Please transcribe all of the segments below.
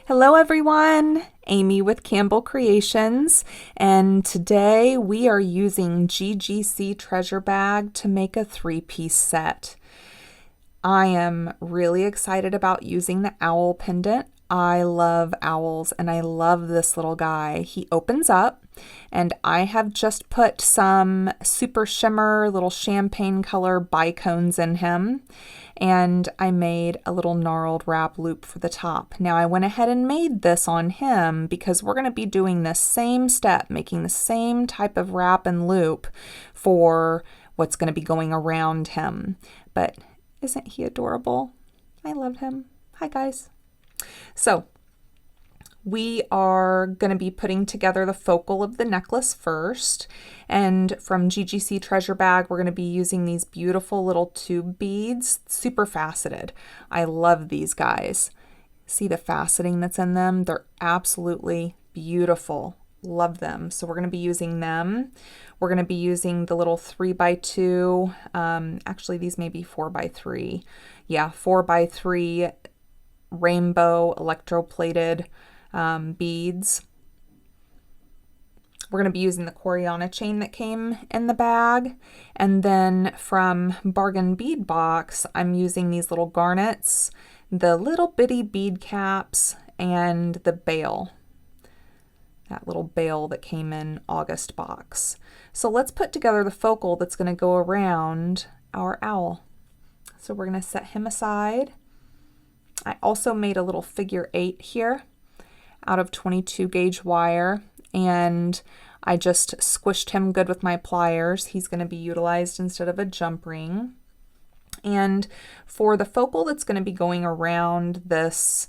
Hello everyone, Amy with Campbell Creations, and today we are using GGC Treasure Bag to make a 3-piece set. I am really excited about using the owl pendant. I love owls and I love this little guy. He opens up and I have just put some super shimmer little champagne color bicones in him, and I made a little gnarled wrap loop for the top. Now I went ahead and made this on him because we're going to be doing this same step, making the same type of wrap and loop for what's going to be going around him. But isn't he adorable? I love him. Hi guys. So we are going to be putting together the focal of the necklace first, and from GGC Treasure Bag we're going to be using these beautiful little tube beads, super faceted. I love these guys. See the faceting that's in them? They're absolutely beautiful. Love them. So we're going to be using them. We're going to be using the little 3x2, actually these may be 4x3. Yeah, 4x3 rainbow electroplated beads. We're going to be using the Coreana chain that came in the bag, and then from Bargain Bead Box I'm using these little garnets, the little bitty bead caps, and the bail, that little bail that came in August box. So let's put together the focal that's going to go around our owl. So we're going to set him aside. I also made a little figure 8 here out of 22 gauge wire, and I just squished him good with my pliers. He's going to be utilized instead of a jump ring. And for the focal that's going to be going around this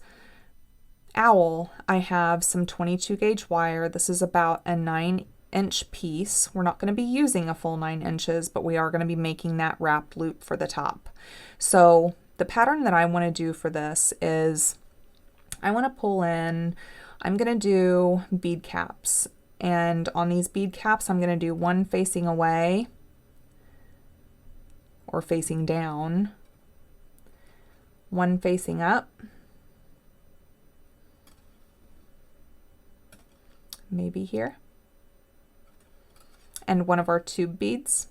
owl, I have some 22 gauge wire. This is about a 9-inch piece. We're not going to be using a full 9 inches, but we are going to be making that wrap loop for the top. So the pattern that I want to do for this is I want to pull in, I'm going to do bead caps, and on these bead caps I'm going to do one facing away or facing down, one facing up, maybe here, and one of our tube beads,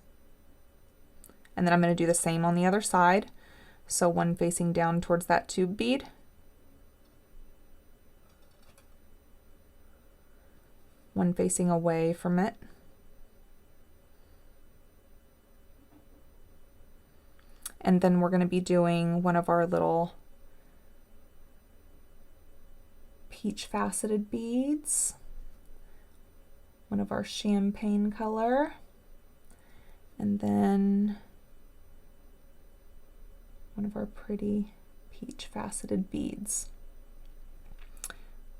and then I'm going to do the same on the other side. So one facing down towards that tube bead, one facing away from it, and then we're going to be doing one of our little peach faceted beads, one of our champagne color, and then one of our pretty peach faceted beads.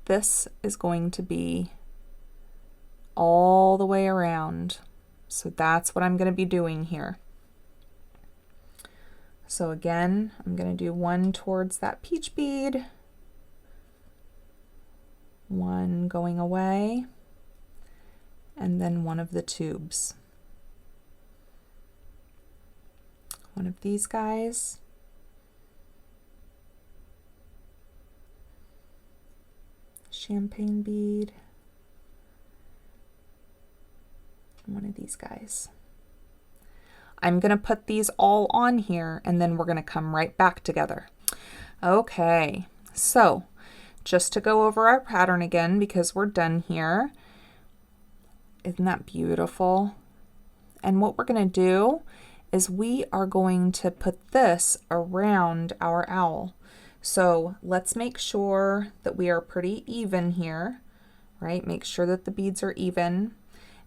This is going to be all the way around, so that's what I'm going to be doing here. So again, I'm going to do one towards that peach bead, one going away, and then one of the tubes. One of these guys, champagne bead, and one of these guys. I'm going to put these all on here and then we're going to come right back together. Okay, so just to go over our pattern again because we're done here. Isn't that beautiful? And what we're going to do is we are going to put this around our owl. So let's make sure that we are pretty even here, right? Make sure that the beads are even.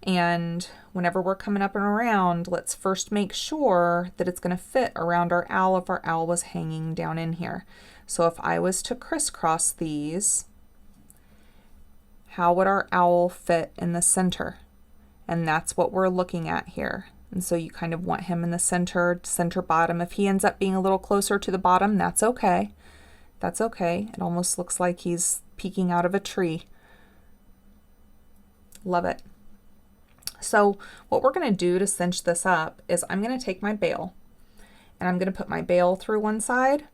And whenever we're coming up and around, let's first make sure that it's going to fit around our owl if our owl was hanging down in here. So if I was to crisscross these, how would our owl fit in the center? And that's what we're looking at here. And so you kind of want him in the center bottom. If he ends up being a little closer to the bottom, that's okay. That's okay. It almost looks like he's peeking out of a tree. Love it. So what we're going to do to cinch this up is I'm going to take my bail and I'm going to put my bail through one side,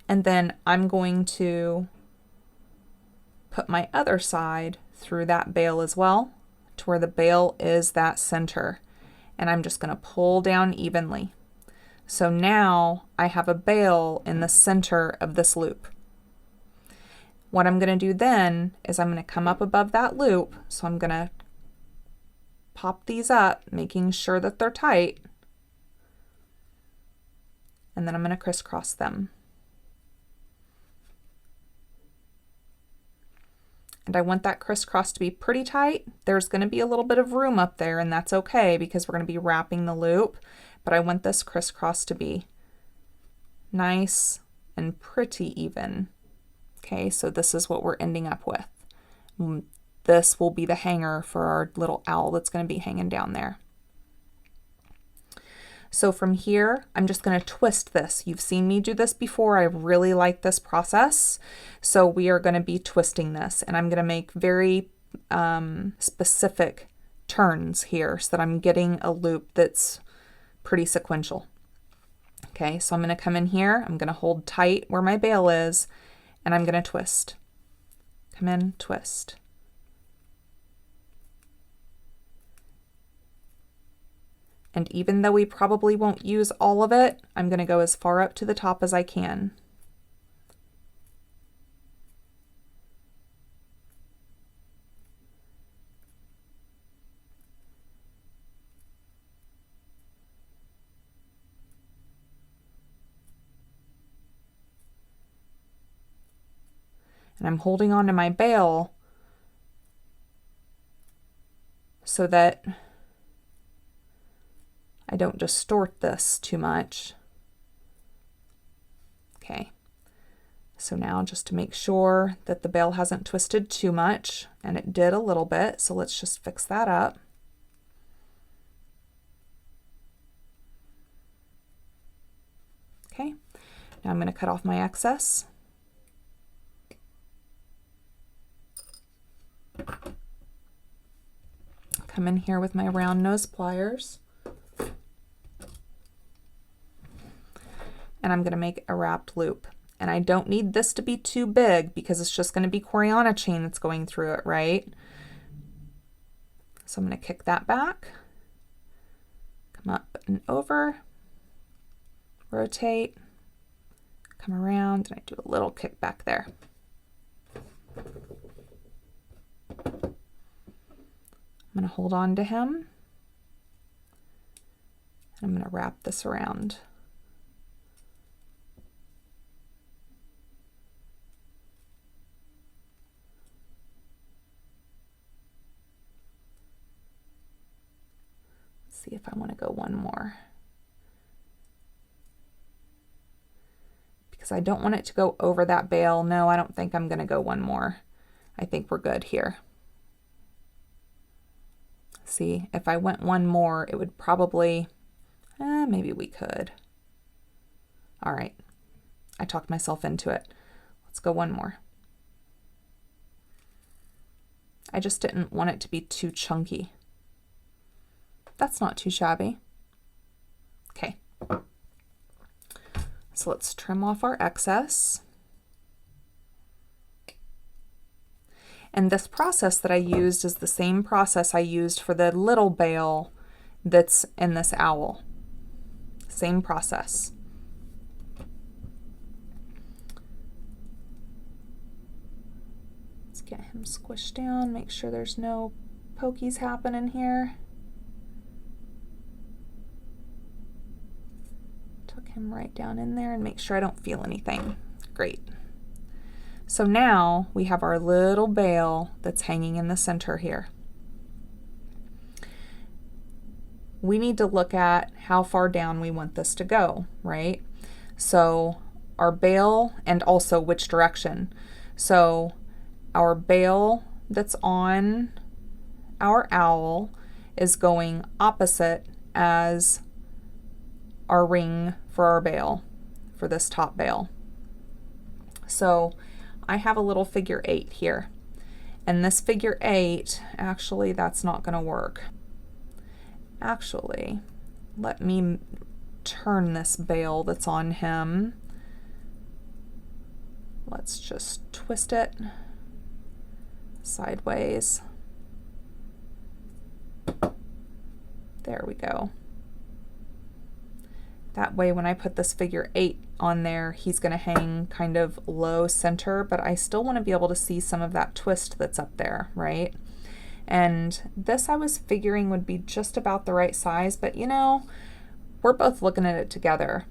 and then I'm going to put my other side through that bail as well, to where the bail is that center. And I'm just going to pull down evenly. So now I have a bail in the center of this loop. What I'm going to do then is I'm going to come up above that loop. So I'm going to pop these up, making sure that they're tight. And then I'm going to crisscross them. And I want that crisscross to be pretty tight. There's going to be a little bit of room up there, and that's okay because we're going to be wrapping the loop. But I want this crisscross to be nice and pretty even. Okay, so this is what we're ending up with. This will be the hanger for our little owl that's going to be hanging down there. So from here, I'm just going to twist this. You've seen me do this before. I really like this process. So we are going to be twisting this, and I'm going to make very specific turns here so that I'm getting a loop that's pretty sequential. Okay, so I'm going to come in here. I'm going to hold tight where my bail is, and I'm going to twist. Come in, twist. And even though we probably won't use all of it, I'm going to go as far up to the top as I can. And I'm holding on to my bail so that I don't distort this too much. Okay, so now just to make sure that the bail hasn't twisted too much, and it did a little bit, so let's just fix that up. Okay, now I'm going to cut off my excess. Come in here with my round nose pliers. And I'm going to make a wrapped loop. And I don't need this to be too big because it's just going to be Coreana chain that's going through it, right? So I'm going to kick that back, come up and over, rotate, come around, and I do a little kick back there. I'm going to hold on to him, and I'm going to wrap this around. Let's see if I want to go one more, because I don't want it to go over that bail. No, I don't think I'm going to go one more. I think we're good here. See, if I went one more, it would probably, maybe we could. All right, I talked myself into it. Let's go one more. I just didn't want it to be too chunky. That's not too shabby. Okay, so let's trim off our excess. And this process that I used is the same process I used for the little bail that's in this owl. Same process. Let's get him squished down, make sure there's no pokies happening here. Tuck him right down in there and make sure I don't feel anything. Great. So now we have our little bail that's hanging in the center here. We need to look at how far down we want this to go, right? So our bail, and also which direction. So our bail that's on our owl is going opposite as our ring for our bail, for this top bail. So I have a little figure 8 here, and this figure 8, actually that's not going to work. Actually, let me turn this bail that's on him. Let's just twist it sideways. There we go. That way when I put this figure 8 on there, he's going to hang kind of low center, but I still want to be able to see some of that twist that's up there, right? And this I was figuring would be just about the right size, but you know, we're both looking at it together.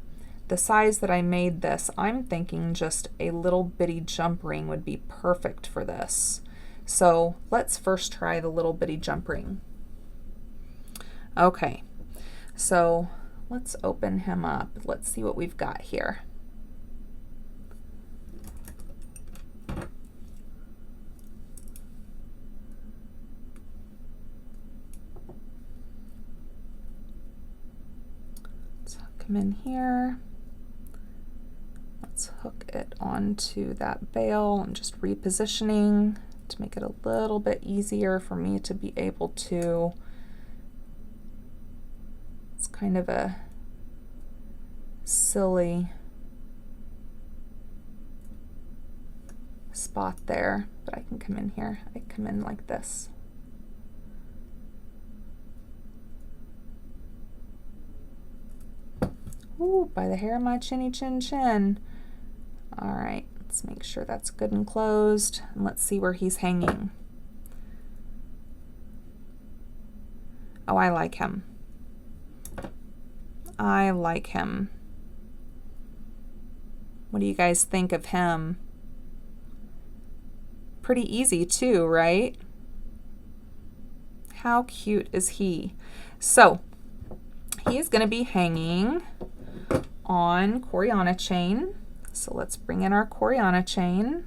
The size that I made this, I'm thinking just a little bitty jump ring would be perfect for this. So let's first try the little bitty jump ring. Okay, so let's open him up. Let's see what we've got here. Let's hook him in here. Let's hook it onto that bail and just repositioning to make it a little bit easier for me to be able to. It's kind of a silly spot there, but I can come in here. I come in like this. Ooh, by the hair of my chinny chin chin. All right, let's make sure that's good and closed, and let's see where he's hanging. Oh, I like him. I like him. What do you guys think of him? Pretty easy too, right? How cute is he? So he is going to be hanging on Coreana chain. So let's bring in our Coreana chain.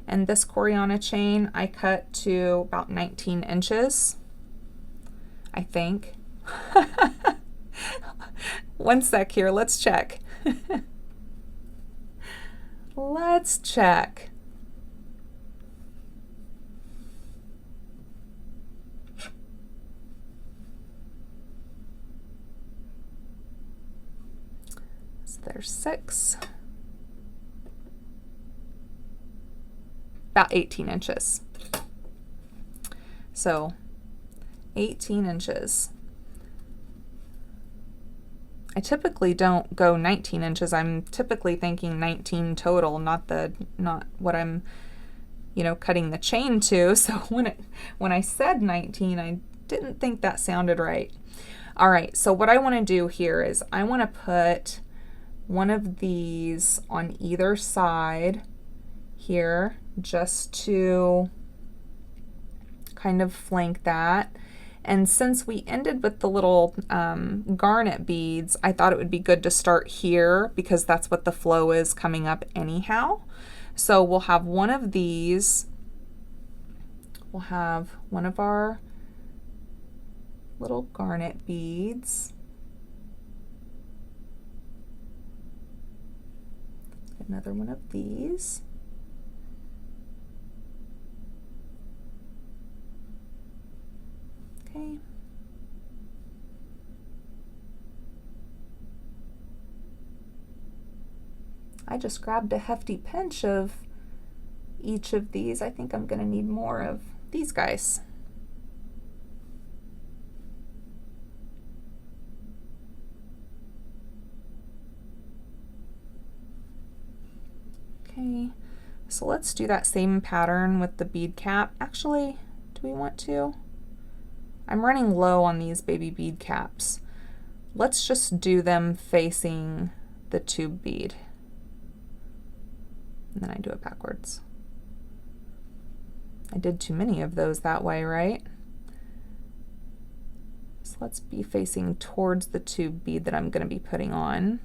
And this Coreana chain I cut to about 19 inches, I think. One sec here, let's check. Let's check. So there's 6. About 18 inches. So 18 inches. I typically don't go 19 inches. I'm typically thinking 19 total, not what I'm, you know, cutting the chain to. So when I said 19, I didn't think that sounded right. All right, so what I want to do here is I want to put one of these on either side here just to kind of flank that. And since we ended with the little garnet beads, I thought it would be good to start here because that's what the flow is coming up anyhow. So we'll have one of these. We'll have one of our little garnet beads. Another one of these. Okay. I just grabbed a hefty pinch of each of these. I think I'm going to need more of these guys. Okay, so let's do that same pattern with the bead cap. Actually, do we want to? I'm running low on these baby bead caps. Let's just do them facing the tube bead. And then I do it backwards. I did too many of those that way, right? So let's be facing towards the tube bead that I'm going to be putting on.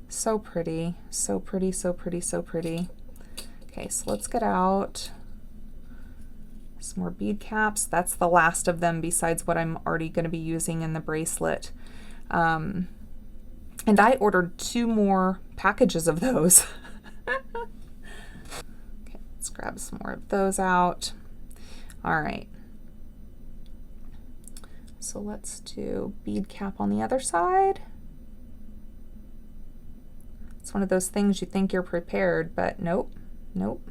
So pretty, so pretty, so pretty, so pretty. Okay, so let's get out some more bead caps. That's the last of them besides what I'm already going to be using in the bracelet. And I ordered 2 more packages of those. Okay, let's grab some more of those out. All right. So let's do bead cap on the other side. It's one of those things you think you're prepared, but nope, nope.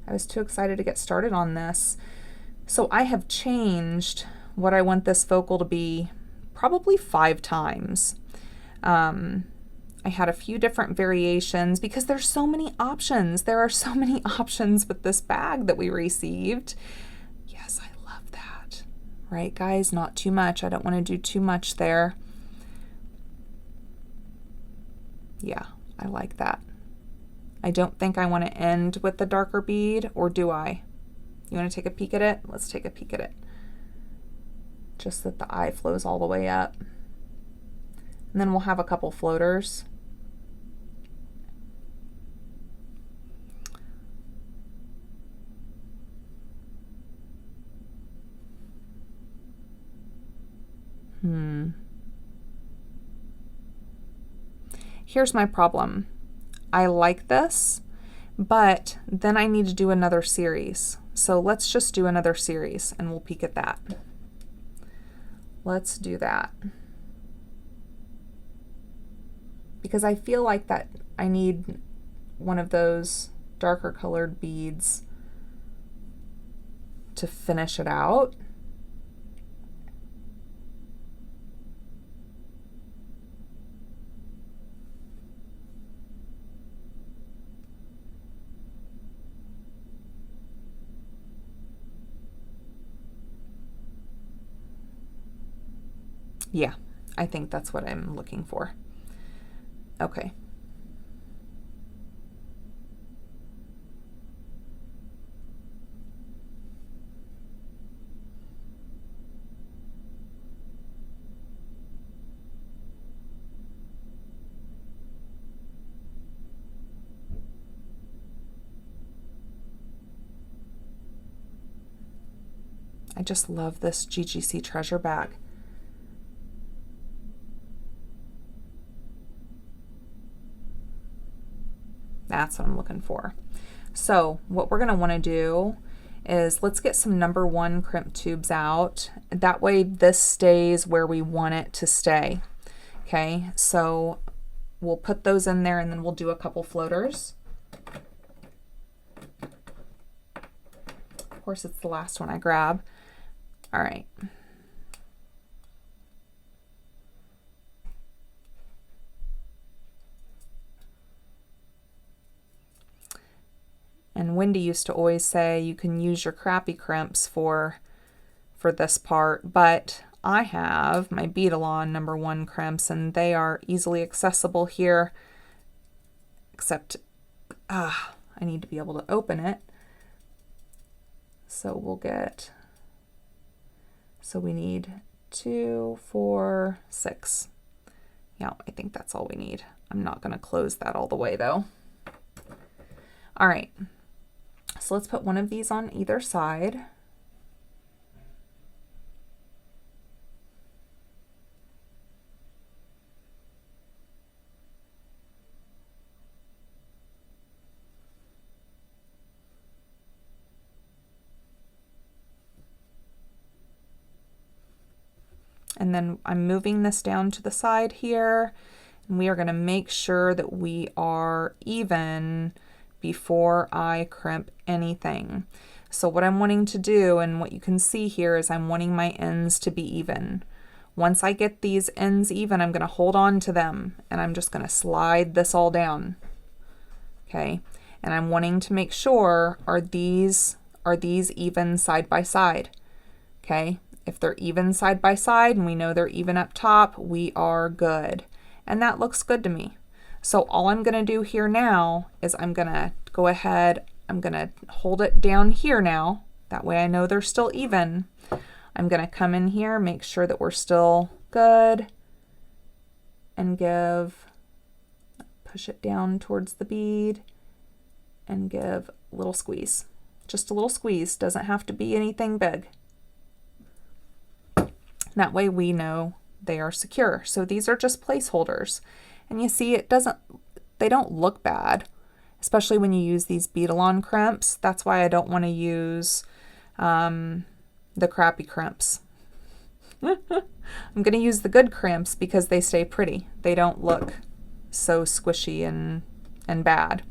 I was too excited to get started on this. So I have changed what I want this focal to be probably 5 times. I had a few different variations because there's so many options. There are so many options with this bag that we received. Yes, I love that. Right, guys? Not too much. I don't want to do too much there. Yeah, I like that. I don't think I want to end with the darker bead, or do I? You want to take a peek at it? Let's take a peek at it. Just that the eye flows all the way up. And then we'll have a couple floaters. Here's my problem. I like this, but then I need to do another series. So let's just do another series and we'll peek at that. Let's do that. Because I feel like that I need one of those darker colored beads to finish it out. Yeah, I think that's what I'm looking for. Okay. I just love this GGC Treasure Bag. That's what I'm looking for. So what we're going to want to do is let's get some #1 crimp tubes out. That way this stays where we want it to stay. Okay, so we'll put those in there and then we'll do a couple floaters. Of course, it's the last one I grab. All right. And Wendy used to always say you can use your crappy crimps for this part, but I have my Beadalon #1 crimps and they are easily accessible here, except I need to be able to open it. So we'll get, so we need 2, 4, 6. Yeah, I think that's all we need. I'm not going to close that all the way though. All right. So let's put one of these on either side. And then I'm moving this down to the side here, and we are going to make sure that we are even before I crimp anything. So what I'm wanting to do, and what you can see here, is I'm wanting my ends to be even. Once I get these ends even, I'm going to hold on to them and I'm just going to slide this all down. Okay, and I'm wanting to make sure, are these even side by side? Okay, if they're even side by side and we know they're even up top, we are good. And that looks good to me. So all I'm going to do here now is I'm going to go ahead, I'm going to hold it down here now. That way I know they're still even. I'm going to come in here, make sure that we're still good, and push it down towards the bead and give a little squeeze. Just a little squeeze, doesn't have to be anything big. That way we know they are secure. So these are just placeholders. And you see they don't look bad, especially when you use these beadalon crimps. That's why I don't want to use the crappy crimps. I'm going to use the good crimps because they stay pretty. They don't look so squishy and bad.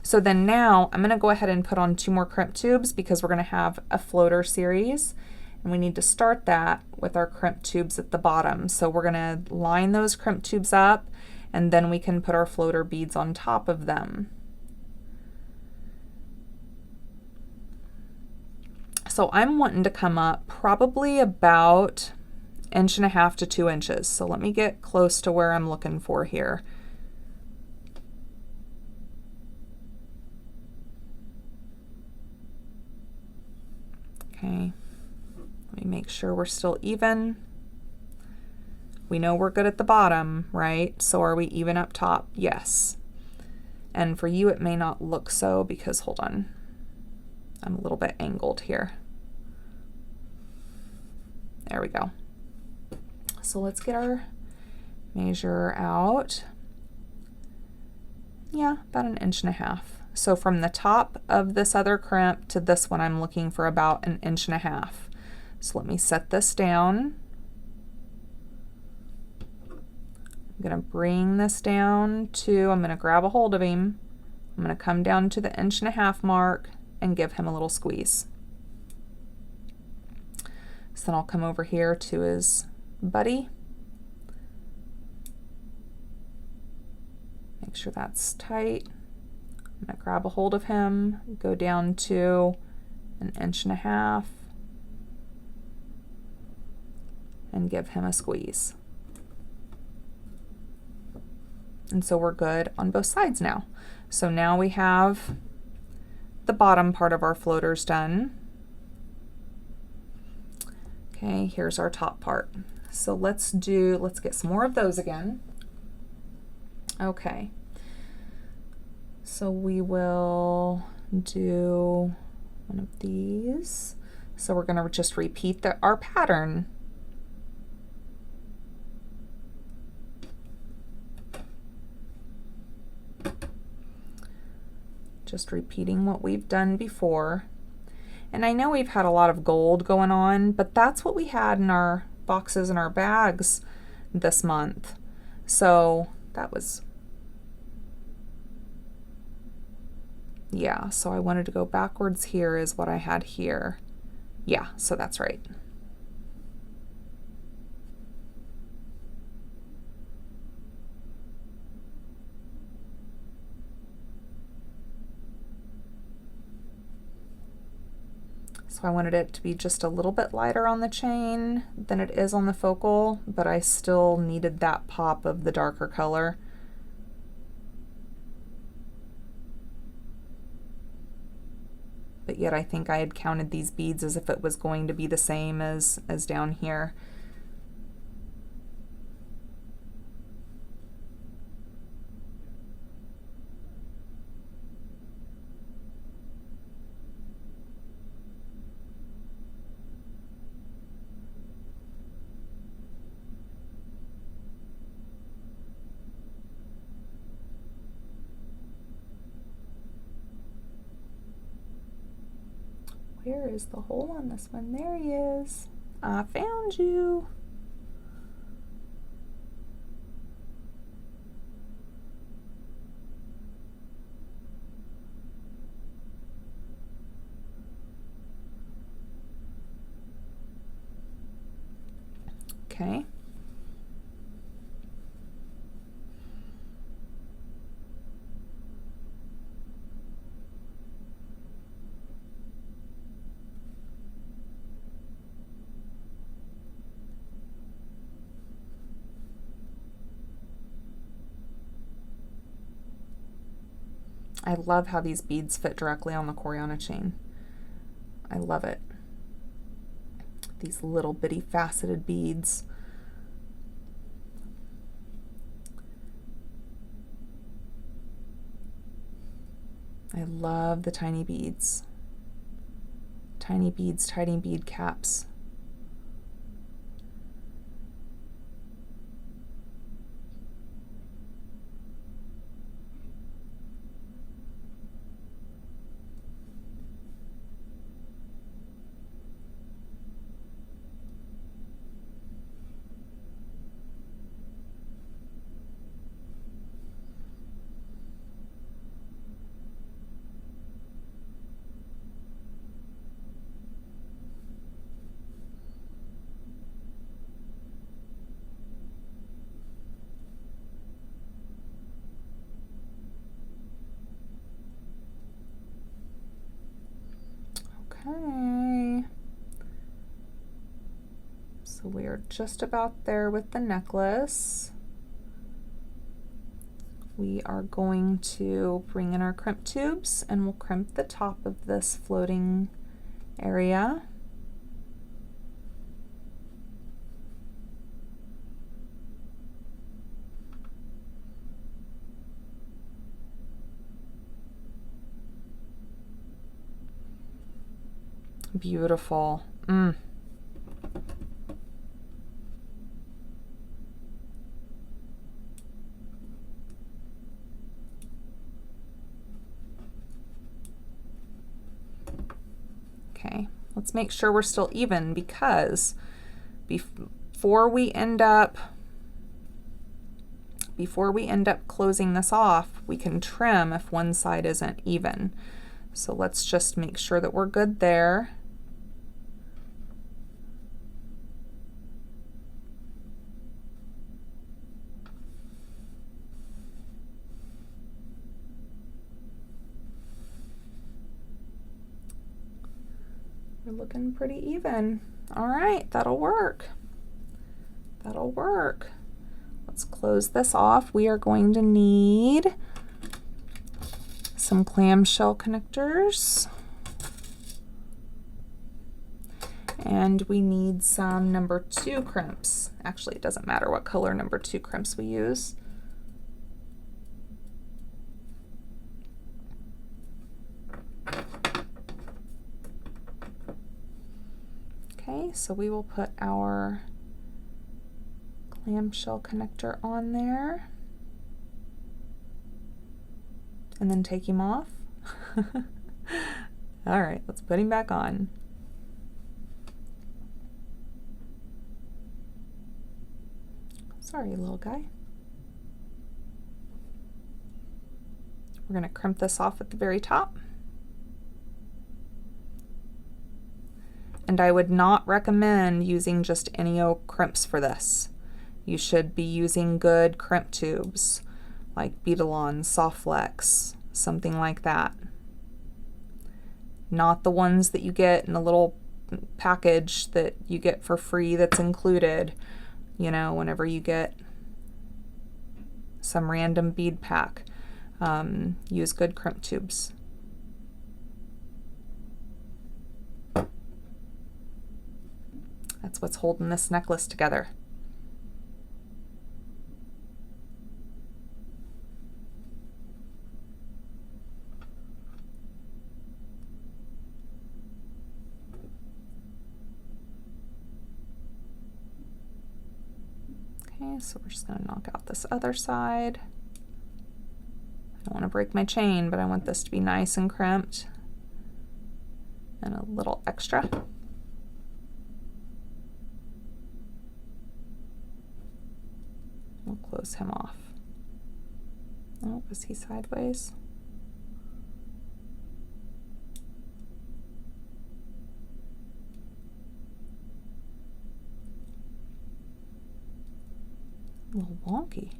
So then now I'm going to go ahead and put on 2 more crimp tubes because we're going to have a floater series. And we need to start that with our crimp tubes at the bottom. So we're going to line those crimp tubes up, and then we can put our floater beads on top of them. So I'm wanting to come up probably about 1.5 to 2 inches. So let me get close to where I'm looking for here. Okay, let me make sure we're still even. We know we're good at the bottom, right? So are we even up top? Yes. And for you, it may not look so because, hold on, I'm a little bit angled here. There we go. So let's get our measure out. Yeah, about 1.5 inches. So from the top of this other crimp to this one, I'm looking for about 1.5 inches. So let me set this down. I'm going to bring this down to, I'm going to grab a hold of him. I'm going to come down to the 1.5 inch mark and give him a little squeeze. So then I'll come over here to his buddy. Make sure that's tight. I'm going to grab a hold of him, go down to 1.5 inches, and give him a squeeze. And so we're good on both sides now. So now we have the bottom part of our floaters done. Okay, here's our top part. So let's get some more of those again. Okay. So we will do one of these. So we're going to just repeat our pattern. Just repeating what we've done before. And I know we've had a lot of gold going on, but that's what we had in our boxes and our bags this month. So that was, yeah, so I wanted to go backwards here is what I had here. Yeah, so that's right. So I wanted it to be just a little bit lighter on the chain than it is on the focal, but I still needed that pop of the darker color. But yet I think I had counted these beads as if it was going to be the same as down here. Where is the hole on this one? There he is. I found you. Okay. I love how these beads fit directly on the Coreana chain. I love it. These little bitty faceted beads. I love the tiny beads. Tiny beads, tiny bead caps. Okay. So we are just about there with the necklace. We are going to bring in our crimp tubes and we'll crimp the top of this floating area. Beautiful. Okay, let's make sure we're still even, because before we end up closing this off, we can trim if one side isn't even. So let's just make sure that we're good there. We're looking pretty even. All right, that'll work. That'll work. Let's close this off. We are going to need some clamshell connectors. And we need some number 2 crimps. Actually, it doesn't matter what color number 2 crimps we use. Okay, so we will put our clamshell connector on there and then take him off. All right, let's put him back on. Sorry, little guy. We're going to crimp this off at the very top. And I would not recommend using just any old crimps for this. You should be using good crimp tubes, like Beadalon, Softflex, something like that. Not the ones that you get in a little package that you get for free that's included, you know, whenever you get some random bead pack. Use good crimp tubes. That's what's holding this necklace together. Okay, so we're just going to knock out this other side. I don't want to break my chain, but I want this to be nice and crimped and a little extra. We'll close him off. Oh, was he sideways? A little wonky.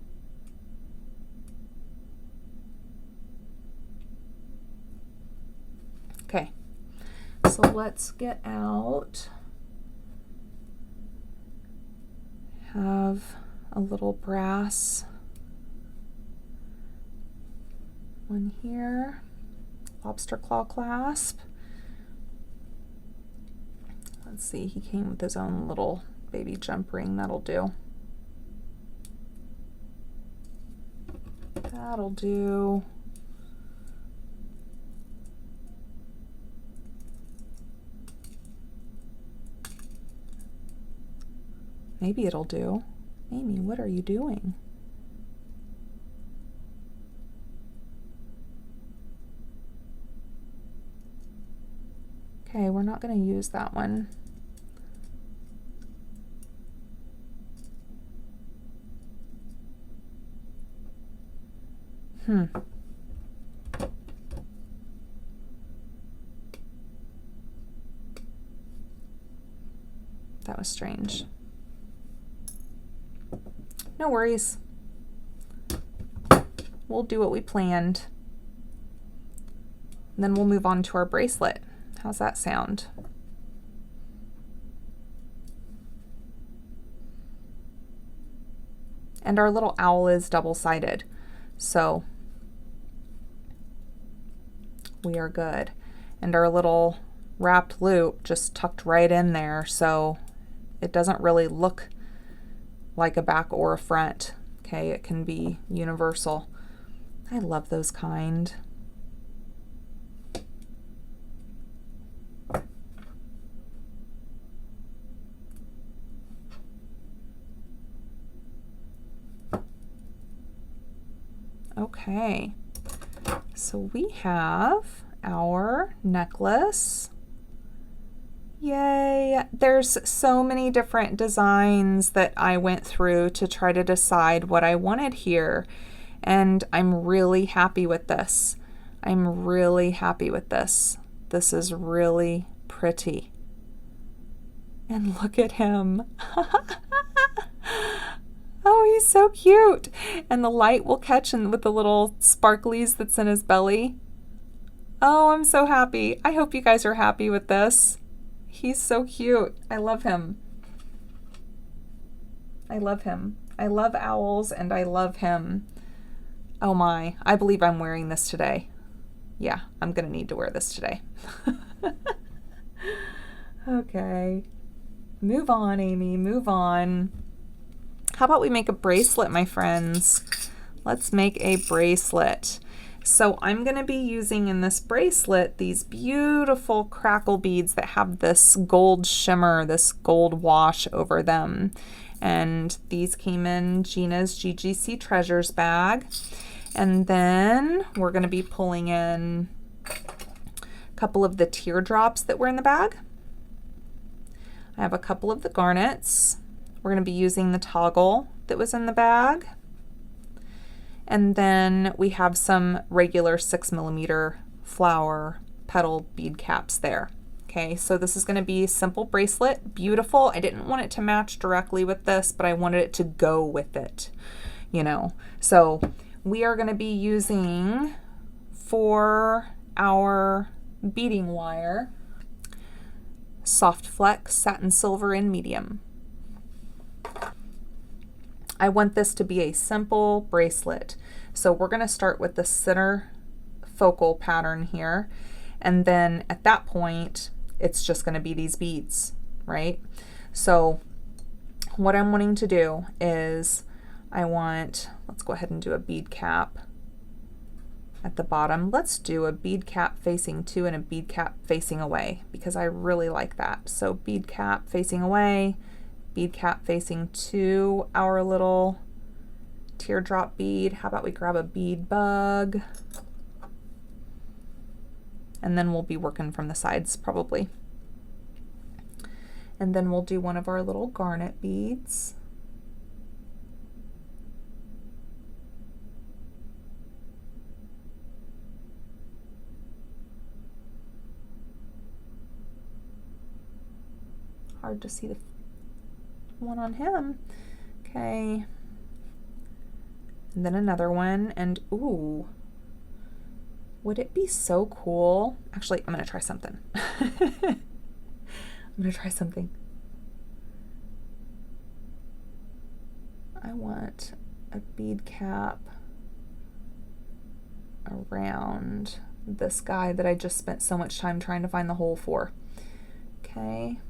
Okay, so let's get out. Have a little brass one here, lobster claw clasp. Let's see, he came with his own little baby jump ring. That'll do. That'll do. Maybe it'll do. Amy, what are you doing? Okay, we're not going to use that one. That was strange. No worries. We'll do what we planned. And then we'll move on to our bracelet. How's that sound? And our little owl is double-sided, so we are good. And our little wrapped loop just tucked right in there, so it doesn't really look like a back or a front. Okay, it can be universal. I love those kind. Okay, so we have our necklace. Yay! There's so many different designs that I went through to try to decide what I wanted here, and I'm really happy with this. I'm really happy with this. This is really pretty. And look at him. Oh, he's so cute. And the light will catch in with the little sparklies that's in his belly. Oh, I'm so happy. I hope you guys are happy with this. He's so cute. I love him. I love him. I love owls and I love him. Oh my, I believe I'm wearing this today. Yeah, I'm gonna need to wear this today. Okay. Move on, Amy, move on. How about we make a bracelet, my friends? Let's make a bracelet. So I'm going to be using in this bracelet these beautiful crackle beads that have this gold shimmer, this gold wash over them. And these came in Gina's GGC Treasures bag. And then we're going to be pulling in a couple of the teardrops that were in the bag. I have a couple of the garnets. We're going to be using the toggle that was in the bag. And then we have some regular 6mm flower petal bead caps there. Okay, so this is going to be a simple bracelet, beautiful. I didn't want it to match directly with this, but I wanted it to go with it, you know. So we are going to be using, for our beading wire, Soft Flex Satin Silver in medium. I want this to be a simple bracelet. So we're going to start with the center focal pattern here. And then at that point, it's just going to be these beads, right? So what I'm wanting to do is let's go ahead and do a bead cap at the bottom. Let's do a bead cap facing to and a bead cap facing away because I really like that. So bead cap facing away, bead cap facing to our little teardrop bead. How about we grab a bead bug? And then we'll be working from the sides probably. And then we'll do one of our little garnet beads. Hard to see the one on him. Okay. And then another one, and ooh, would it be so cool? Actually, I'm gonna try something. I'm gonna try something. I want a bead cap around this guy that I just spent so much time trying to find the hole for. Okay.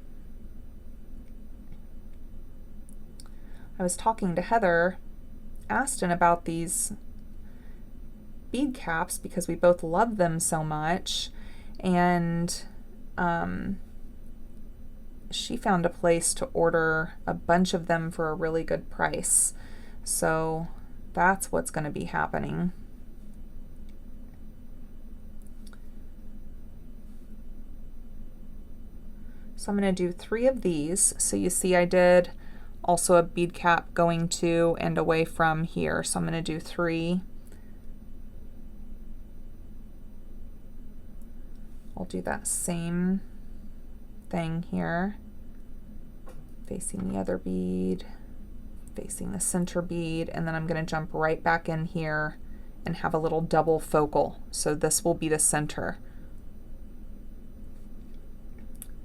I was talking to Heather Aston about these bead caps because we both love them so much, and she found a place to order a bunch of them for a really good price. So that's what's going to be happening. So I'm going to do 3 of these. So you see I did also a bead cap going to and away from here. So I'm going to do 3. I'll do that same thing here, facing the other bead, facing the center bead, and then I'm going to jump right back in here and have a little double focal. So this will be the center.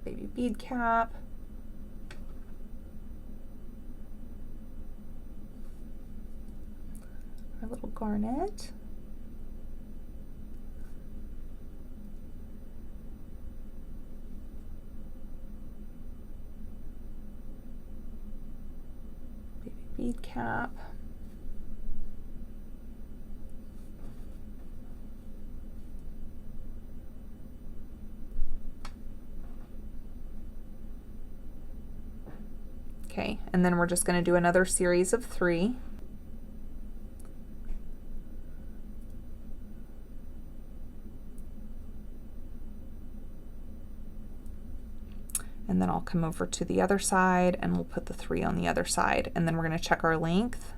baby bead cap. Our little garnet. Baby bead cap. Okay, and then we're just going to do another series of 3. And then I'll come over to the other side and we'll put the 3 on the other side. And then we're going to check our length.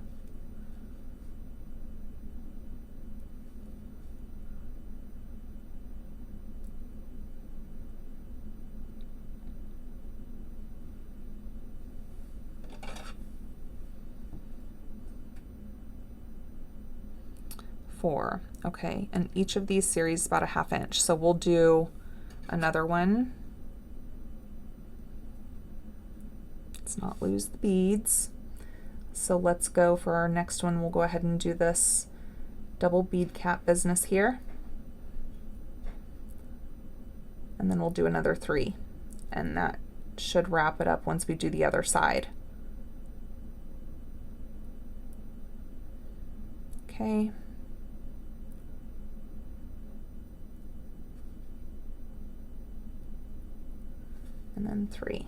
Okay, and each of these series is about a 1/2 inch. So we'll do another one. Let's not lose the beads. So let's go for our next one. We'll go ahead and do this double bead cap business here. And then we'll do another 3. And that should wrap it up once we do the other side. Okay. And then 3.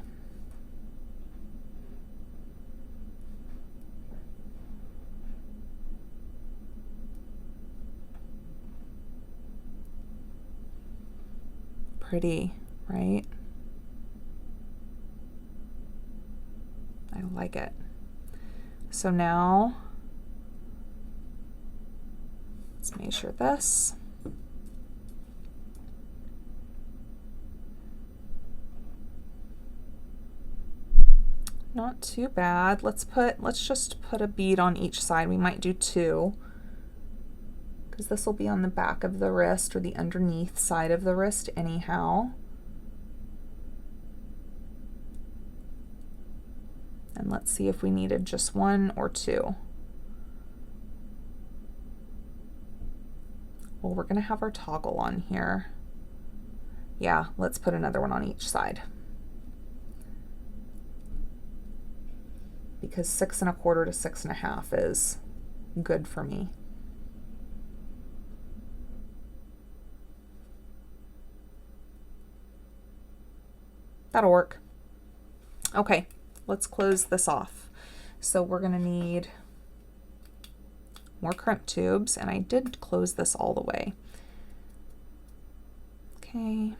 Pretty, right? I like it. So now let's measure this. Not too bad. Let's just put a bead on each side. We might do 2 because this will be on the back of the wrist or the underneath side of the wrist anyhow. And let's see if we needed just 1 or 2. Well, we're gonna have our toggle on here. Yeah, let's put another one on each side. Because 6 1/4 to 6 1/2 is good for me. That'll work. Okay, let's close this off. So we're gonna need more crimp tubes, and I did close this all the way. Okay.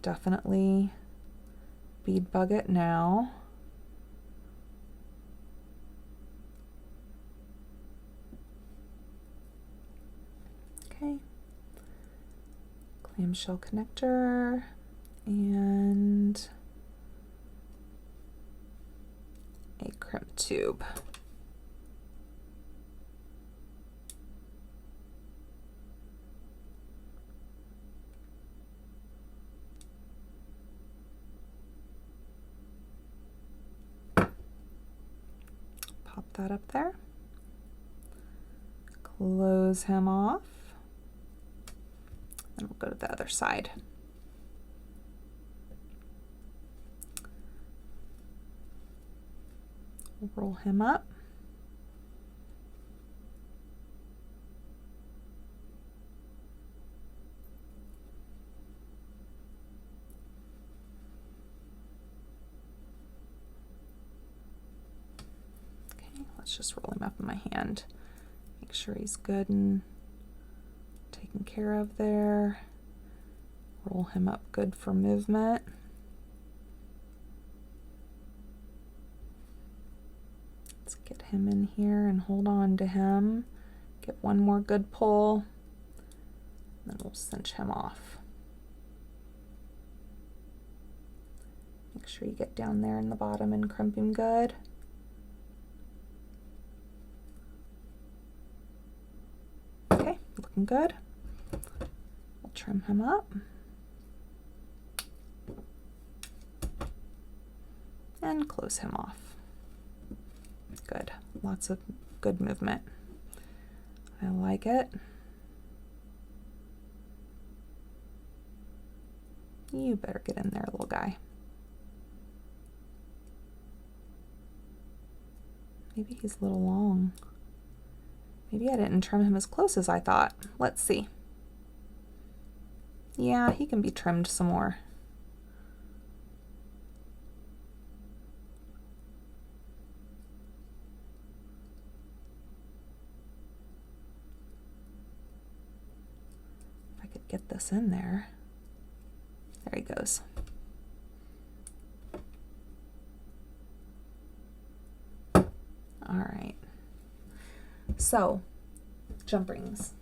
Definitely bead bug it now. Okay. Clamshell connector and a crimp tube. Pop that up there. Close him off. And we'll go to the other side. We'll roll him up. Let's just roll him up in my hand. Make sure he's good and taken care of there. Roll him up good for movement. Let's get him in here and hold on to him. Get one more good pull. Then we'll cinch him off. Make sure you get down there in the bottom and crimp him good. looking good. We'll trim him up. And close him off. Good. Lots of good movement. I like it. You better get in there, little guy. Maybe he's a little long. Maybe I didn't trim him as close as I thought. Let's see. Yeah, he can be trimmed some more. If I could get this in there. There he goes. All right. So, jump rings.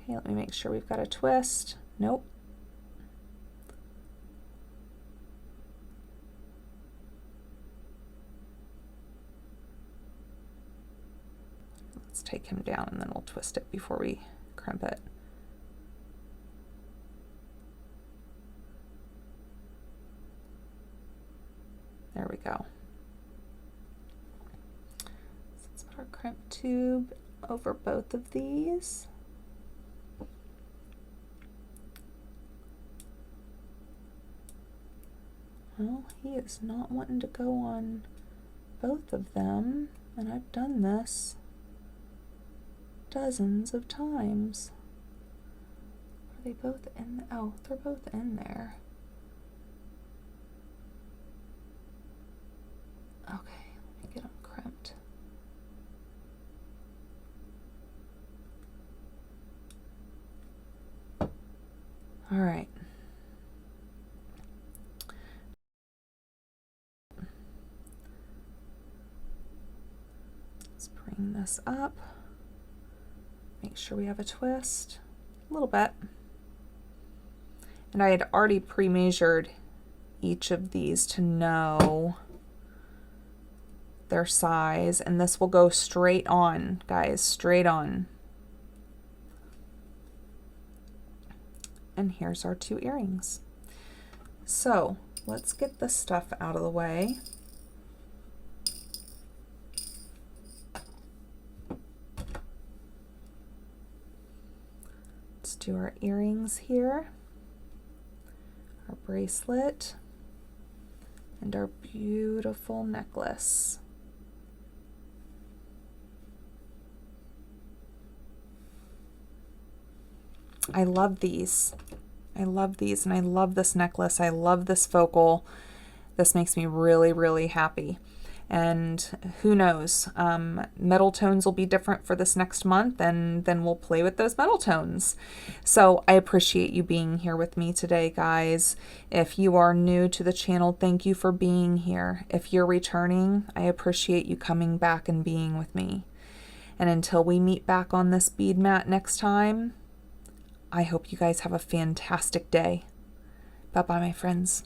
Okay, let me make sure we've got a twist. Nope. Let's take him down and then we'll twist it before we crimp it. There we go. So let's put our crimp tube over both of these. Well, he is not wanting to go on both of them, and I've done this dozens of times. Are they both in? Oh, they're both in there. Okay, let me get them crimped. All right. Let's bring this up. Make sure we have a twist, a little bit. And I had already pre-measured each of these to know their size, and this will go straight on, guys, straight on. And here's our 2 earrings. So let's get this stuff out of the way. Let's do our earrings here, our bracelet, and our beautiful necklace. I love these. I love these, and I love this necklace. I love this focal. This makes me really, really happy. And who knows, metal tones will be different for this next month, and then we'll play with those metal tones. So I appreciate you being here with me today, guys. If you are new to the channel, thank you for being here. If you're returning, I appreciate you coming back and being with me. And until we meet back on this bead mat next time, I hope you guys have a fantastic day. Bye-bye, my friends.